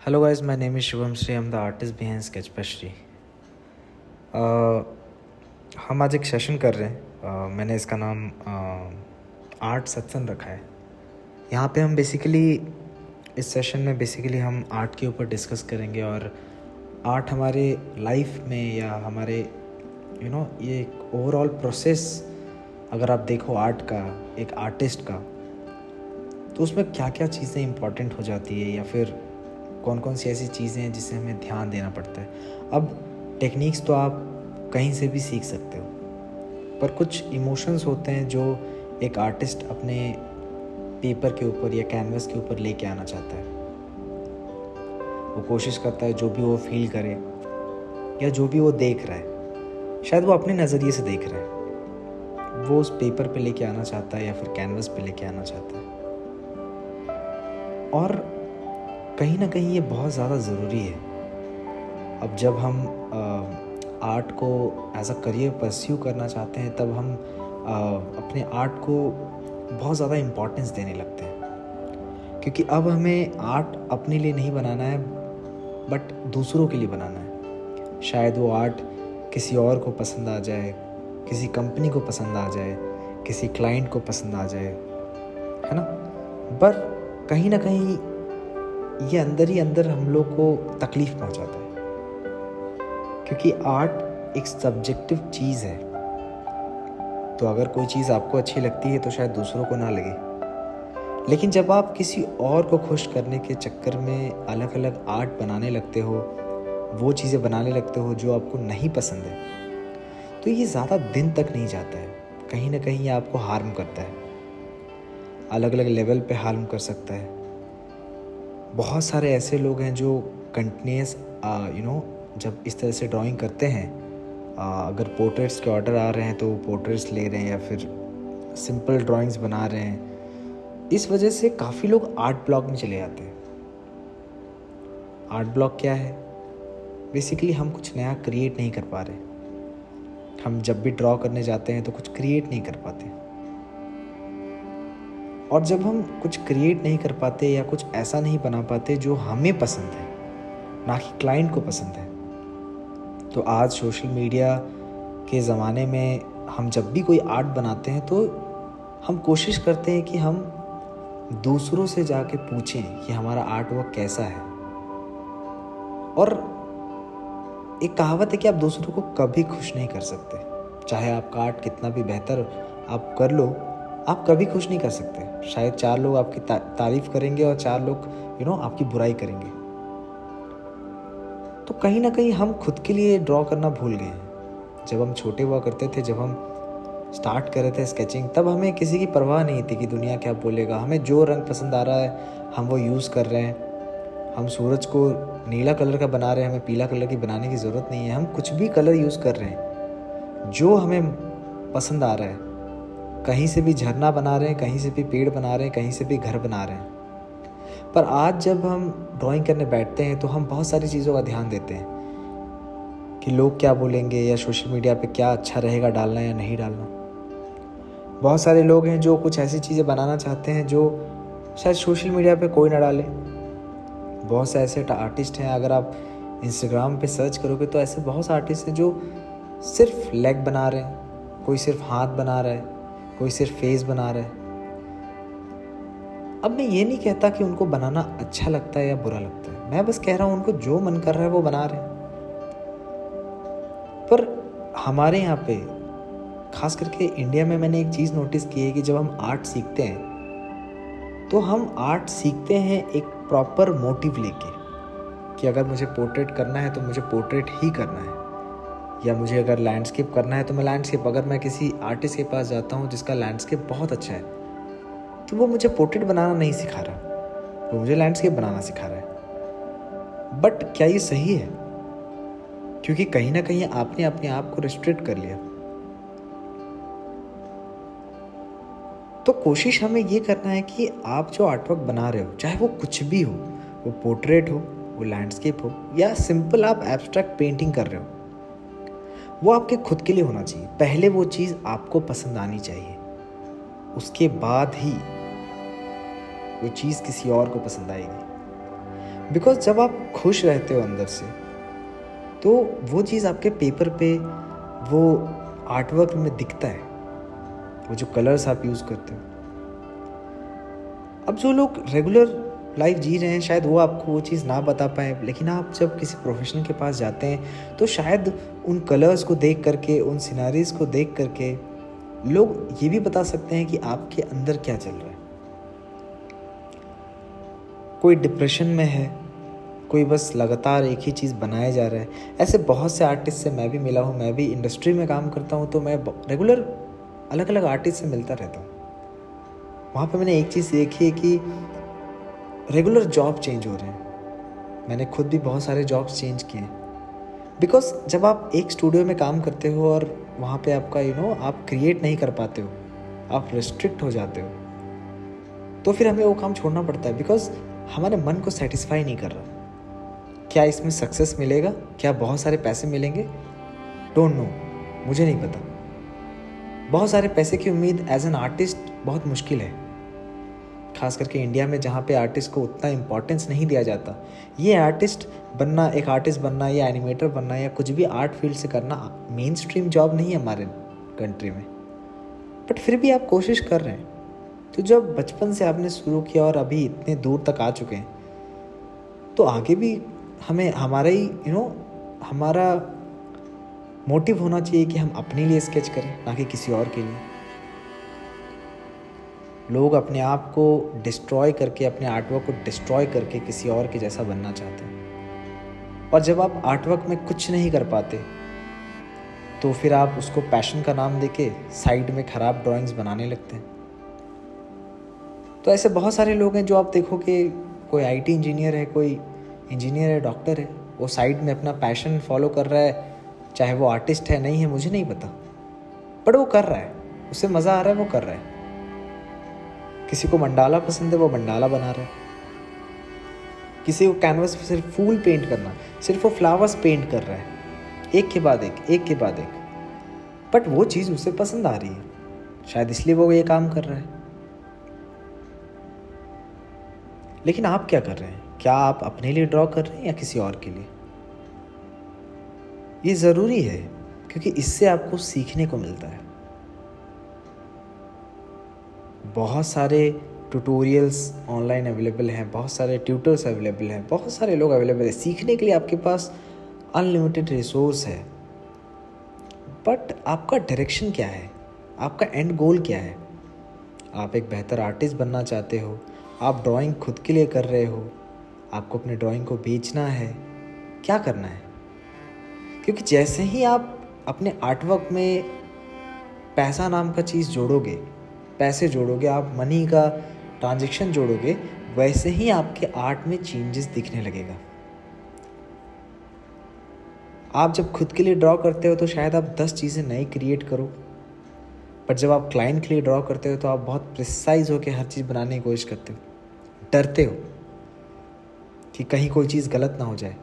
Hello guys, my name is Shubham Sri. I'm the artist behind Sketch Pastry. हम आज एक session कर रहे हैं। मैंने इसका नाम आर्ट सत्संग रखा है। यहाँ पे हम इस सेशन में हम आर्ट के ऊपर डिस्कस करेंगे और आर्ट हमारे लाइफ में या हमारे ये एक ओवरऑल प्रोसेस अगर आप देखो आर्ट का, एक आर्टिस्ट का, तो उसमें क्या क्या चीज़ें इम्पॉर्टेंट हो जाती है या फिर कौन कौन सी ऐसी चीज़ें हैं जिसे हमें ध्यान देना पड़ता है। अब टेक्निक्स तो आप कहीं से भी सीख सकते हो, पर कुछ इमोशंस होते हैं जो एक आर्टिस्ट अपने पेपर के ऊपर या कैनवस के ऊपर लेके आना चाहता है। वो कोशिश करता है जो भी वो फील करे या जो भी वो देख रहा है, शायद वो अपने नज़रिए से देख रहा है, वो उस पेपर पे लेके आना चाहता है या फिर कैनवस पे लेके आना चाहता है। और कहीं ना कहीं ये बहुत ज़्यादा ज़रूरी है। अब जब हम आर्ट को एज अ करियर परस्यू करना चाहते हैं, तब हम अपने आर्ट को बहुत ज़्यादा इम्पोर्टेंस देने लगते हैं, क्योंकि अब हमें आर्ट अपने लिए नहीं बनाना है बट दूसरों के लिए बनाना है। शायद वो आर्ट किसी और को पसंद आ जाए, किसी कंपनी को पसंद आ जाए, किसी क्लाइंट को पसंद आ जाए, है ना। पर कहीं ना कहीं ये अंदर ही अंदर हम लोग को तकलीफ़ पहुंचाता है, क्योंकि आर्ट एक सब्जेक्टिव चीज़ है। तो अगर कोई चीज़ आपको अच्छी लगती है तो शायद दूसरों को ना लगे, लेकिन जब आप किसी और को खुश करने के चक्कर में अलग अलग आर्ट बनाने लगते हो, वो चीज़ें बनाने लगते हो जो आपको नहीं पसंद है, तो ये ज़्यादा दिन तक नहीं जाता है। कहीं ना कहीं ये आपको हार्म करता है, अलग अलग लेवल पे हार्म कर सकता है। बहुत सारे ऐसे लोग हैं जो कंटिन्यूस जब इस तरह से ड्राइंग करते हैं, अगर पोर्ट्रेट्स के ऑर्डर आ रहे हैं तो वो पोर्ट्रेट्स ले रहे हैं या फिर सिंपल ड्राइंग्स बना रहे हैं। इस वजह से काफ़ी लोग आर्ट ब्लॉक में चले जाते हैं। आर्ट ब्लॉक क्या है? बेसिकली हम कुछ नया क्रिएट नहीं कर पा रहे। हम जब भी ड्रॉ करने जाते हैं तो कुछ क्रिएट नहीं कर पाते, और जब हम कुछ क्रिएट नहीं कर पाते या कुछ ऐसा नहीं बना पाते जो हमें पसंद है, ना कि क्लाइंट को पसंद है, तो आज सोशल मीडिया के ज़माने में हम जब भी कोई आर्ट बनाते हैं तो हम कोशिश करते हैं कि हम दूसरों से जाके पूछें कि हमारा आर्ट वर्क कैसा है। और एक कहावत है कि आप दूसरों को कभी खुश नहीं कर सकते। चाहे आपका आर्ट कितना भी बेहतर आप कर लो, आप कभी खुश नहीं कर सकते। शायद 4 लोग आपकी तारीफ़ करेंगे और 4 लोग आपकी बुराई करेंगे। तो कहीं ना कहीं हम खुद के लिए ड्रॉ करना भूल गए हैं। जब हम छोटे हुआ करते थे, जब हम स्टार्ट कर रहे थे स्केचिंग, तब हमें किसी की परवाह नहीं थी कि दुनिया क्या बोलेगा। हमें जो रंग पसंद आ रहा है हम वो यूज़ कर रहे हैं। हम सूरज को नीला कलर का बना रहे हैं, हमें पीला कलर की बनाने की ज़रूरत नहीं है। हम कुछ भी कलर यूज़ कर रहे हैं जो हमें पसंद आ रहा है। कहीं से भी झरना बना रहे हैं, कहीं से भी पेड़ बना रहे हैं, कहीं से भी घर बना रहे हैं। पर आज जब हम ड्राइंग करने बैठते हैं तो हम बहुत सारी चीज़ों का ध्यान देते हैं कि लोग क्या बोलेंगे या सोशल मीडिया पे क्या अच्छा रहेगा डालना या नहीं डालना। बहुत सारे लोग हैं जो कुछ ऐसी चीज़ें बनाना चाहते हैं जो शायद सोशल मीडिया पे कोई ना डाले। बहुत से ऐसे आर्टिस्ट हैं, अगर आप इंस्टाग्राम पे सर्च करोगे तो ऐसे बहुत से आर्टिस्ट हैं जो सिर्फ लेग बना रहे हैं, कोई सिर्फ हाथ बना रहा है, कोई सिर्फ फेस बना रहा है। अब मैं ये नहीं कहता कि उनको बनाना अच्छा लगता है या बुरा लगता है, मैं बस कह रहा हूँ उनको जो मन कर रहा है वो बना रहे हैं। पर हमारे यहाँ पे खास करके इंडिया में मैंने एक चीज़ नोटिस की है कि जब हम आर्ट सीखते हैं तो हम आर्ट सीखते हैं एक प्रॉपर मोटिव लेके, कि अगर मुझे पोर्ट्रेट करना है तो मुझे पोर्ट्रेट ही करना है, या मुझे अगर लैंडस्केप करना है तो मैं लैंडस्केप। अगर मैं किसी आर्टिस्ट के पास जाता हूँ जिसका लैंडस्केप बहुत अच्छा है, तो वो मुझे पोर्ट्रेट बनाना नहीं सिखा रहा, वो मुझे लैंडस्केप बनाना सिखा रहा है। बट क्या ये सही है? क्योंकि कहीं ना कहीं आपने अपने आप को रिस्ट्रिक्ट कर लिया। तो कोशिश हमें ये करना है कि आप जो आर्टवर्क बना रहे हो, चाहे वो कुछ भी हो, वो पोर्ट्रेट हो, वो लैंडस्केप हो, या सिंपल आप एब्स्ट्रैक्ट पेंटिंग कर रहे हो, वो आपके खुद के लिए होना चाहिए। पहले वो चीज़ आपको पसंद आनी चाहिए, उसके बाद ही वो चीज़ किसी और को पसंद आएगी। बिकॉज जब आप खुश रहते हो अंदर से, तो वो चीज़ आपके पेपर पे, वो आर्टवर्क में दिखता है, वो जो कलर्स आप यूज़ करते हो। अब जो लोग रेगुलर लाइफ जी रहे हैं, शायद वो आपको वो चीज़ ना बता पाए, लेकिन आप जब किसी प्रोफेशनल के पास जाते हैं तो शायद उन कलर्स को देख करके, उन सिनारीज को देख करके लोग ये भी बता सकते हैं कि आपके अंदर क्या चल रहा है। कोई डिप्रेशन में है, कोई बस लगातार एक ही चीज़ बनाए जा रहा है। ऐसे बहुत से आर्टिस्ट से मैं भी मिला हूँ, मैं भी इंडस्ट्री में काम करता हूँ, तो मैं रेगुलर अलग अलग आर्टिस्ट से मिलता रहता हूँ। वहाँ पे मैंने एक चीज़ देखी है कि रेगुलर जॉब चेंज हो रहे हैं। मैंने खुद भी बहुत सारे जॉब्स चेंज किए, बिकॉज जब आप एक स्टूडियो में काम करते हो और वहाँ पे आपका आप क्रिएट नहीं कर पाते हो, आप रिस्ट्रिक्ट हो जाते हो, तो फिर हमें वो काम छोड़ना पड़ता है, बिकॉज हमारे मन को सेटिस्फाई नहीं कर रहा। क्या इसमें सक्सेस मिलेगा, क्या बहुत सारे पैसे मिलेंगे, डोंट नो, मुझे नहीं पता। बहुत सारे पैसे की उम्मीद एज एन आर्टिस्ट बहुत मुश्किल है, खास करके इंडिया में, जहाँ पे आर्टिस्ट को उतना इम्पोर्टेंस नहीं दिया जाता। ये आर्टिस्ट बनना, एक आर्टिस्ट बनना या एनिमेटर बनना या कुछ भी आर्ट फील्ड से करना मेन स्ट्रीम जॉब नहीं है हमारे कंट्री में, बट फिर भी आप कोशिश कर रहे हैं। तो जब बचपन से आपने शुरू किया और अभी इतने दूर तक आ चुके हैं, तो आगे भी हमें हमारा ही हमारा मोटिव होना चाहिए कि हम अपने लिए स्केच करें, ना कि किसी और के लिए। लोग अपने आप को डिस्ट्रॉय करके, अपने आर्टवर्क को डिस्ट्रॉय करके किसी और के जैसा बनना चाहते हैं, और जब आप आर्टवर्क में कुछ नहीं कर पाते तो फिर आप उसको पैशन का नाम देके साइड में ख़राब ड्राइंग्स बनाने लगते हैं। तो ऐसे बहुत सारे लोग हैं जो आप देखोगे, कोई आईटी इंजीनियर है, कोई इंजीनियर है, डॉक्टर है, वो साइड में अपना पैशन फॉलो कर रहा है, चाहे वो आर्टिस्ट है नहीं है मुझे नहीं पता, बट वो कर रहा है, उसे मज़ा आ रहा है, वो कर रहा है। किसी को मंडाला पसंद है, वो मंडाला बना रहा है। किसी को कैनवस पे सिर्फ फूल पेंट करना, सिर्फ वो फ्लावर्स पेंट कर रहा है, एक के बाद एक, एक के बाद एक, बट वो चीज़ उसे पसंद आ रही है, शायद इसलिए वो ये काम कर रहा है। लेकिन आप क्या कर रहे हैं? क्या आप अपने लिए ड्रॉ कर रहे हैं या किसी और के लिए? ये ज़रूरी है, क्योंकि इससे आपको सीखने को मिलता है। बहुत सारे ट्यूटोरियल्स ऑनलाइन अवेलेबल हैं, बहुत सारे ट्यूटर्स अवेलेबल हैं, बहुत सारे लोग अवेलेबल हैं। सीखने के लिए आपके पास अनलिमिटेड रिसोर्स है, बट आपका डायरेक्शन क्या है? आपका एंड गोल क्या है? आप एक बेहतर आर्टिस्ट बनना चाहते हो, आप ड्राइंग खुद के लिए कर रहे हो, आपको अपने ड्राइंग को बेचना है, क्या करना है? क्योंकि जैसे ही आप अपने आर्टवर्क में पैसा नाम का चीज़ जोड़ोगे, पैसे जोड़ोगे, आप मनी का ट्रांजैक्शन जोड़ोगे, वैसे ही आपके आर्ट में चेंजेस दिखने लगेगा। आप जब खुद के लिए ड्रॉ करते हो तो शायद आप 10 चीज़ें नई क्रिएट करो, पर जब आप क्लाइंट के लिए ड्रॉ करते हो तो आप बहुत प्रिसाइज होकर हर चीज़ बनाने की कोशिश करते हो। डरते हो कि कहीं कोई चीज़ गलत ना हो जाए,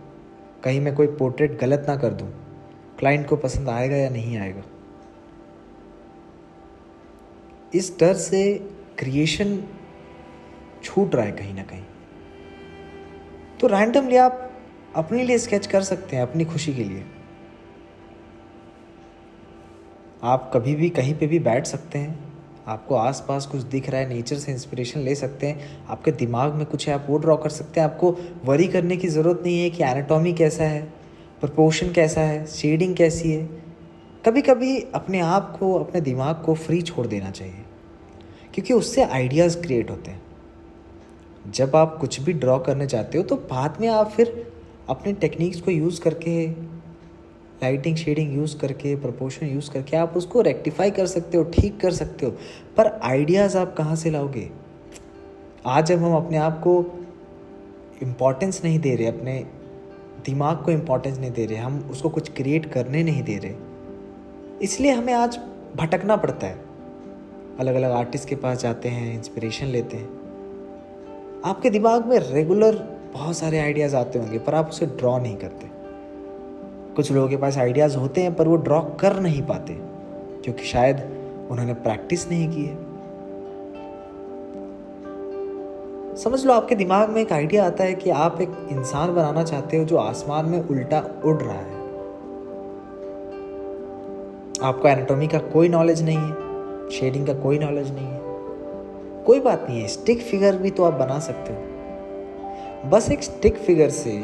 कहीं मैं कोई पोर्ट्रेट गलत ना कर दूं, क्लाइंट को पसंद आएगा या नहीं आएगा। इस डर से क्रिएशन छूट रहा है कहीं ना कहीं। तो रैंडमली आप अपने लिए स्केच कर सकते हैं, अपनी खुशी के लिए। आप कभी भी कहीं पे भी बैठ सकते हैं, आपको आसपास कुछ दिख रहा है, नेचर से इंस्पिरेशन ले सकते हैं, आपके दिमाग में कुछ है, आप वो ड्रॉ कर सकते हैं। आपको वरी करने की ज़रूरत नहीं है कि एनाटॉमी कैसा है, प्रोपोर्शन कैसा है, शेडिंग कैसी है। कभी कभी अपने आप को, अपने दिमाग को फ्री छोड़ देना चाहिए, क्योंकि उससे आइडियाज़ क्रिएट होते हैं। जब आप कुछ भी ड्रॉ करने चाहते हो तो बाद में आप फिर अपने टेक्निक्स को यूज़ करके, लाइटिंग शेडिंग यूज़ करके, प्रोपोर्शन यूज़ करके आप उसको रेक्टिफाई कर सकते हो, ठीक कर सकते हो। पर आइडियाज़ आप कहाँ से लाओगे? आज जब हम अपने आप को इम्पोर्टेंस नहीं दे रहे, अपने दिमाग को इम्पोर्टेंस नहीं दे रहे, हम उसको कुछ क्रिएट करने नहीं दे रहे, इसलिए हमें आज भटकना पड़ता है। अलग अलग आर्टिस्ट के पास जाते हैं, इंस्पिरेशन लेते हैं। आपके दिमाग में रेगुलर बहुत सारे आइडियाज़ आते होंगे, पर आप उसे ड्रॉ नहीं करते। कुछ लोगों के पास आइडियाज़ होते हैं पर वो ड्रॉ कर नहीं पाते, क्योंकि शायद उन्होंने प्रैक्टिस नहीं की है। समझ लो आपके दिमाग में एक आइडिया आता है कि आप एक इंसान बनाना चाहते हो जो आसमान में उल्टा उड़ रहा है। आपको एनाटॉमी का कोई नॉलेज नहीं है, शेडिंग का कोई नॉलेज नहीं है, कोई बात नहीं है, स्टिक फिगर भी तो आप बना सकते हो। बस एक स्टिक फिगर से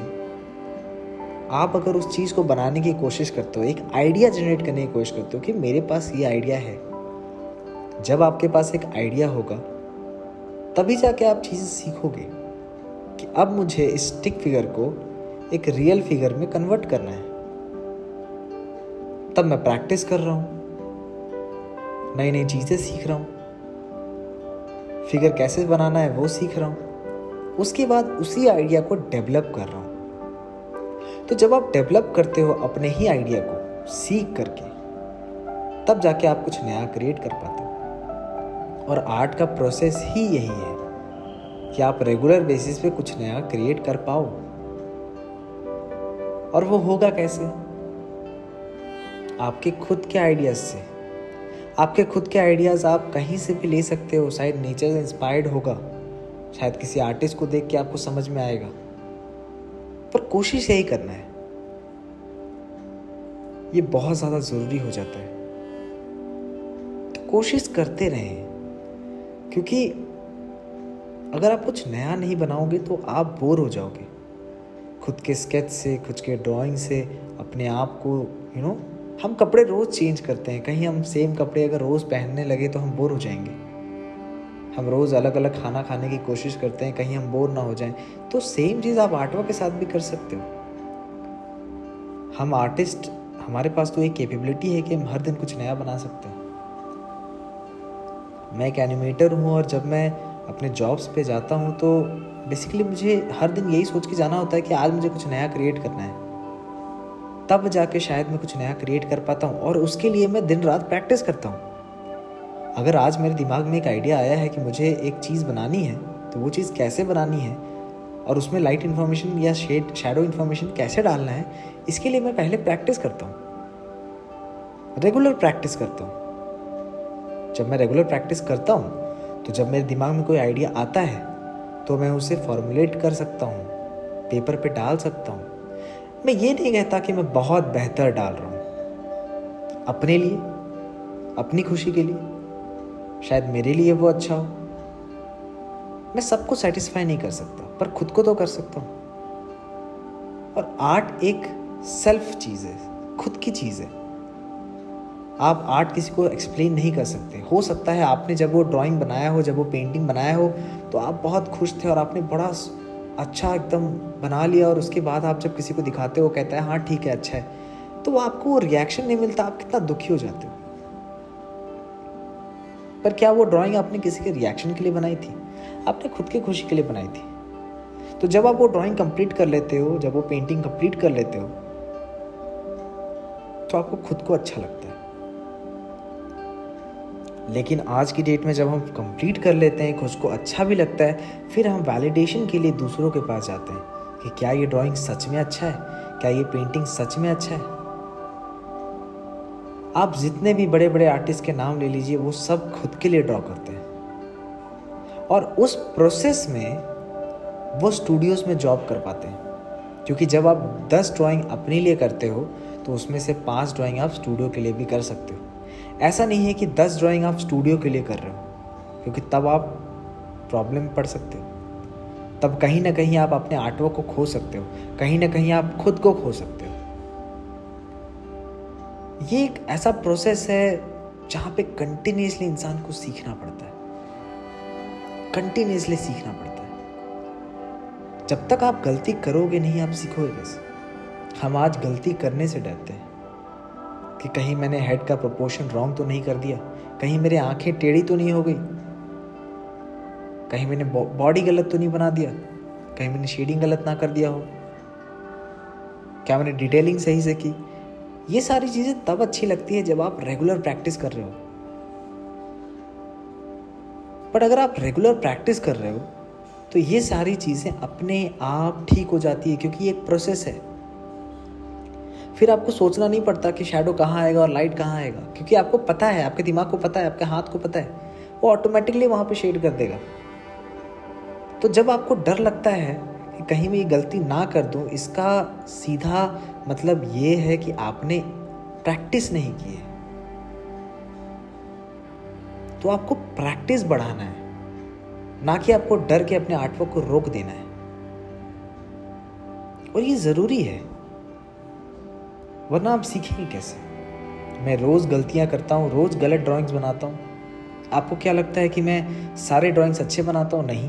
आप अगर उस चीज़ को बनाने की कोशिश करते हो, एक आइडिया जनरेट करने की कोशिश करते हो कि मेरे पास ये आइडिया है। जब आपके पास एक आइडिया होगा तभी जाके आप चीज़ें सीखोगे कि अब मुझे इस स्टिक फिगर को एक रियल फिगर में कन्वर्ट करना है। तब मैं प्रैक्टिस कर रहा हूँ, नई नई चीज़ें सीख रहा हूँ, फिगर कैसे बनाना है वो सीख रहा हूँ। उसके बाद उसी आइडिया को डेवलप कर रहा हूँ। तो जब आप डेवलप करते हो अपने ही आइडिया को सीख करके, तब जाके आप कुछ नया क्रिएट कर पाते हो। और आर्ट का प्रोसेस ही यही है कि आप रेगुलर बेसिस पे कुछ नया क्रिएट कर पाओ। और वो होगा कैसे? आपके खुद के आइडियाज से। आपके खुद के आइडियाज़ आप कहीं से भी ले सकते हो, शायद नेचर से इंस्पायर्ड होगा, शायद किसी आर्टिस्ट को देख के आपको समझ में आएगा, पर कोशिश यही करना है। ये बहुत ज़्यादा ज़रूरी हो जाता है। तो कोशिश करते रहें, क्योंकि अगर आप कुछ नया नहीं बनाओगे तो आप बोर हो जाओगे। खुद के स्केच से, खुद के ड्राइंग से अपने आप को हम कपड़े रोज़ चेंज करते हैं। कहीं हम सेम कपड़े अगर रोज़ पहनने लगे तो हम बोर हो जाएंगे। हम रोज़ अलग अलग खाना खाने की कोशिश करते हैं, कहीं हम बोर ना हो जाएं। तो सेम चीज़ आप आर्टवर्क के साथ भी कर सकते हो। हम आर्टिस्ट, हमारे पास तो एक कैपेबिलिटी है कि हम हर दिन कुछ नया बना सकते हैं। मैं एक एनिमेटर हूँ और जब मैं अपने जॉब्स पे जाता हूँ तो बेसिकली मुझे हर दिन यही सोच के जाना होता है कि आज मुझे कुछ नया क्रिएट करना है। तब जाके शायद मैं कुछ नया क्रिएट कर पाता हूँ, और उसके लिए मैं दिन रात प्रैक्टिस करता हूँ। अगर आज मेरे दिमाग में एक आइडिया आया है कि मुझे एक चीज़ बनानी है, तो वो चीज़ कैसे बनानी है और उसमें लाइट इन्फॉर्मेशन या शैडो इन्फॉर्मेशन कैसे डालना है, इसके लिए मैं पहले प्रैक्टिस करता हूँ, रेगुलर प्रैक्टिस करता हूँ। जब मैं रेगुलर प्रैक्टिस करता हूँ तो जब मेरे दिमाग में कोई आइडिया आता है तो मैं उसे फॉर्मुलेट कर सकता हूँ, पेपर पे डाल सकता हूँ। मैं ये नहीं कहता कि मैं बहुत बेहतर डाल रहा हूँ, अपने लिए, अपनी खुशी के लिए, शायद मेरे लिए वो अच्छा हो। मैं सबको सेटिस्फाई नहीं कर सकता, पर खुद को तो कर सकता हूँ। और आर्ट एक सेल्फ चीज़ है, खुद की चीज़ है। आप आर्ट किसी को एक्सप्लेन नहीं कर सकते। हो सकता है आपने जब वो ड्राइंग बनाया हो, जब वो पेंटिंग बनाया हो, तो आप बहुत खुश थे और आपने बड़ा अच्छा एकदम बना लिया, और उसके बाद आप जब किसी को दिखाते हो, कहता है हाँ ठीक है, अच्छा है, तो आपको वो रिएक्शन नहीं मिलता, आप कितना दुखी हो जाते हो। पर क्या वो ड्राइंग आपने किसी के रिएक्शन के लिए बनाई थी? आपने खुद की खुशी के लिए बनाई थी। तो जब आप वो ड्राइंग कंप्लीट कर लेते हो, जब वो पेंटिंग कंप्लीट कर लेते हो, तो आपको खुद को अच्छा लगता है। लेकिन आज की डेट में जब हम कंप्लीट कर लेते हैं, खुद को अच्छा भी लगता है, फिर हम वैलिडेशन के लिए दूसरों के पास जाते हैं कि क्या ये ड्राइंग सच में अच्छा है, क्या ये पेंटिंग सच में अच्छा है। आप जितने भी बड़े बड़े आर्टिस्ट के नाम ले लीजिए, वो सब खुद के लिए ड्रॉ करते हैं, और उस प्रोसेस में वो स्टूडियोज़ में जॉब कर पाते हैं। क्योंकि जब आप 10 ड्राइंग अपने लिए करते हो तो उसमें से 5 ड्राइंग आप स्टूडियो के लिए भी कर सकते हो। ऐसा नहीं है कि 10 ड्राइंग आप स्टूडियो के लिए कर रहे हो, क्योंकि तब आप प्रॉब्लम में पड़ सकते हो। तब कहीं ना कहीं आप अपने आर्टवर्क को खो सकते हो, कहीं ना कहीं आप खुद को खो सकते हो। ये एक ऐसा प्रोसेस है जहाँ पे कंटिन्यूसली इंसान को सीखना पड़ता है, कंटिन्यूसली सीखना पड़ता है। जब तक आप गलती करोगे नहीं, आप सीखोगे कैसे? हम आज गलती करने से डरते हैं कि कहीं मैंने हेड का प्रोपोर्शन रॉन्ग तो नहीं कर दिया, कहीं मेरी आंखें टेढ़ी तो नहीं हो गई, कहीं मैंने बॉडी गलत तो नहीं बना दिया, कहीं मैंने शेडिंग गलत ना कर दिया हो, क्या मैंने डिटेलिंग सही से की। ये सारी चीज़ें तब अच्छी लगती है जब आप रेगुलर प्रैक्टिस कर रहे हो। बट अगर आप रेगुलर प्रैक्टिस कर रहे हो तो ये सारी चीज़ें अपने आप ठीक हो जाती है, क्योंकि ये एक प्रोसेस है। फिर आपको सोचना नहीं पड़ता कि शैडो कहाँ आएगा और लाइट कहाँ आएगा, क्योंकि आपको पता है, आपके दिमाग को पता है, आपके हाथ को पता है, वो ऑटोमेटिकली वहाँ पे शेड कर देगा। तो जब आपको डर लगता है कि कहीं मैं ये गलती ना कर दूं, इसका सीधा मतलब ये है कि आपने प्रैक्टिस नहीं की है। तो आपको प्रैक्टिस बढ़ाना है, ना कि आपको डर के अपने आर्टवर्क को रोक देना है। और ये ज़रूरी है, वरना आप सीखेंगे कैसे। मैं रोज़ गलतियां करता हूँ, रोज़ गलत ड्राइंग्स बनाता हूँ। आपको क्या लगता है कि मैं सारे ड्राइंग्स अच्छे बनाता हूँ? नहीं,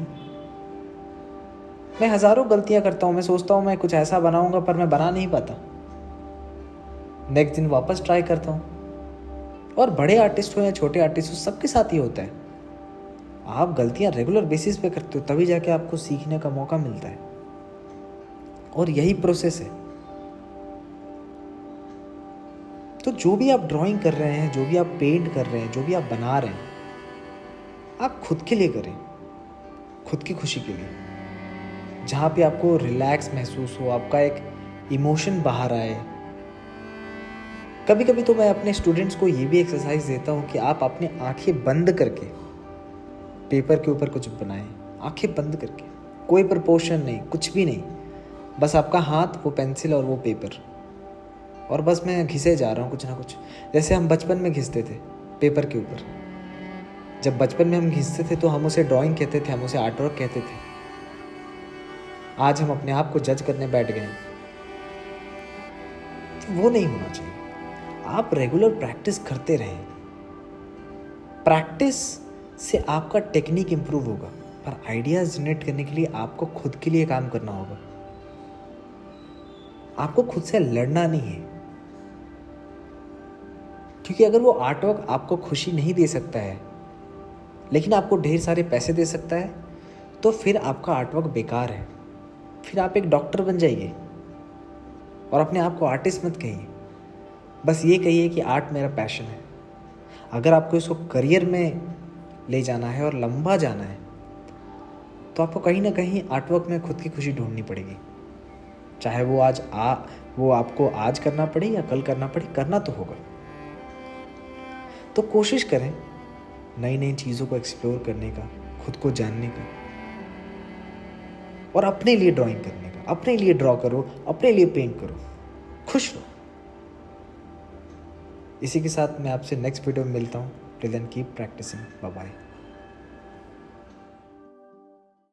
मैं हज़ारों गलतियां करता हूँ। मैं सोचता हूँ मैं कुछ ऐसा बनाऊंगा, पर मैं बना नहीं पाता। नेक्स्ट दिन वापस ट्राई करता हूँ। और बड़े आर्टिस्ट हो या छोटे आर्टिस्ट हो, सबके साथ ही होता है। आप गलतियां रेगुलर बेसिस पे करते हो, तभी जाके आपको सीखने का मौका मिलता है। और यही प्रोसेस है। तो जो भी आप ड्राइंग कर रहे हैं, जो भी आप पेंट कर रहे हैं, जो भी आप बना रहे हैं, आप खुद के लिए करें, खुद की खुशी के लिए, जहाँ पे आपको रिलैक्स महसूस हो, आपका एक इमोशन बाहर आए। कभी कभी तो मैं अपने स्टूडेंट्स को ये भी एक्सरसाइज देता हूँ कि आप अपनी आंखें बंद करके पेपर के ऊपर कुछ बनाएं। आंखें बंद करके, कोई प्रपोर्शन नहीं, कुछ भी नहीं, बस आपका हाथ, वो पेंसिल और वो पेपर, और बस मैं घिसे जा रहा हूँ कुछ ना कुछ। जैसे हम बचपन में घिसते थे पेपर के ऊपर। जब बचपन में हम घिसते थे तो हम उसे ड्राइंग कहते थे, हम उसे आर्टवर्क कहते थे। आज हम अपने आप को जज करने बैठ गए। तो वो नहीं होना चाहिए। आप रेगुलर प्रैक्टिस करते रहें। प्रैक्टिस से आपका टेक्निक इंप्रूव होगा, पर आइडियाज जनरेट करने के लिए आपको खुद के लिए काम करना होगा। आपको खुद से लड़ना नहीं है, क्योंकि अगर वो आर्टवर्क आपको खुशी नहीं दे सकता है, लेकिन आपको ढेर सारे पैसे दे सकता है, तो फिर आपका आर्टवर्क बेकार है। फिर आप एक डॉक्टर बन जाइए और अपने आप को आर्टिस्ट मत कहिए। बस ये कहिए कि आर्ट मेरा पैशन है। अगर आपको इसको करियर में ले जाना है और लंबा जाना है, तो आपको कहीं ना कहीं आर्टवर्क में खुद की खुशी ढूंढनी पड़ेगी। चाहे वो आपको आज करना पड़े या कल करना पड़े, करना तो होगा। तो कोशिश करें नई नई चीज़ों को एक्सप्लोर करने का, खुद को जानने का, और अपने लिए ड्राइंग करने का। अपने लिए ड्रॉ करो, अपने लिए पेंट करो, खुश रहो। इसी के साथ मैं आपसे नेक्स्ट वीडियो में मिलता हूँ। Till then keep practicing. Bye bye.